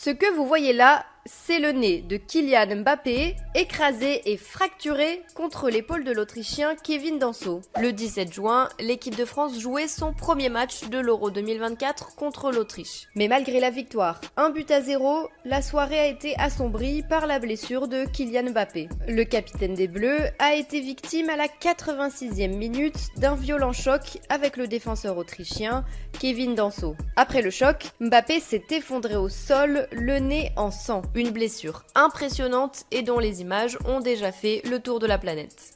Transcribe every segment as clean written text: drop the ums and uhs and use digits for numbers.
Ce que vous voyez là, c'est le nez de Kylian Mbappé, écrasé et fracturé contre l'épaule de l'Autrichien Kevin Danso. Le 17 juin, l'équipe de France jouait son premier match de l'Euro 2024 contre l'Autriche. Mais malgré la victoire, 1-0, la soirée a été assombrie par la blessure de Kylian Mbappé. Le capitaine des Bleus a été victime à la 86e minute d'un violent choc avec le défenseur autrichien Kevin Danso. Après le choc, Mbappé s'est effondré au sol, le nez en sang. Une blessure impressionnante et dont les images ont déjà fait le tour de la planète.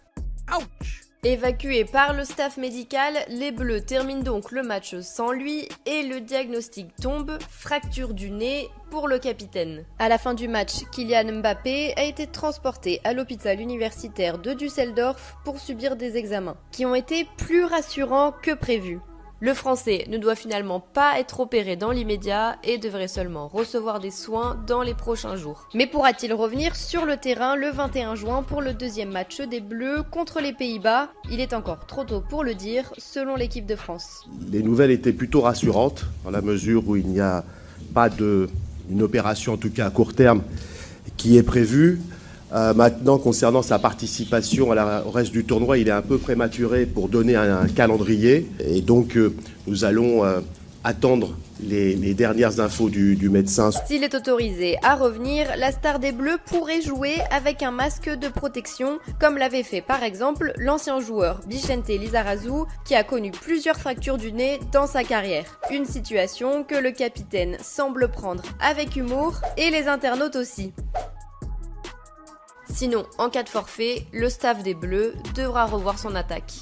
Ouch! Évacué par le staff médical, les Bleus terminent donc le match sans lui et le diagnostic tombe, fracture du nez pour le capitaine. À la fin du match, Kylian Mbappé a été transporté à l'hôpital universitaire de Düsseldorf pour subir des examens, qui ont été plus rassurants que prévu. Le Français ne doit finalement pas être opéré dans l'immédiat et devrait seulement recevoir des soins dans les prochains jours. Mais pourra-t-il revenir sur le terrain le 21 juin pour le deuxième match des Bleus contre les Pays-Bas? Il est encore trop tôt pour le dire, selon l'équipe de France. Les nouvelles étaient plutôt rassurantes, dans la mesure où il n'y a pas une opération, en tout cas à court terme, qui est prévue. Maintenant, concernant sa participation au reste du tournoi, il est un peu prématuré pour donner un calendrier. Et donc, nous allons attendre les dernières infos du médecin. S'il est autorisé à revenir, la star des Bleus pourrait jouer avec un masque de protection, comme l'avait fait par exemple l'ancien joueur Vicente Lizarazu, qui a connu plusieurs fractures du nez dans sa carrière. Une situation que le capitaine semble prendre avec humour, et les internautes aussi. Sinon, en cas de forfait, le staff des Bleus devra revoir son attaque.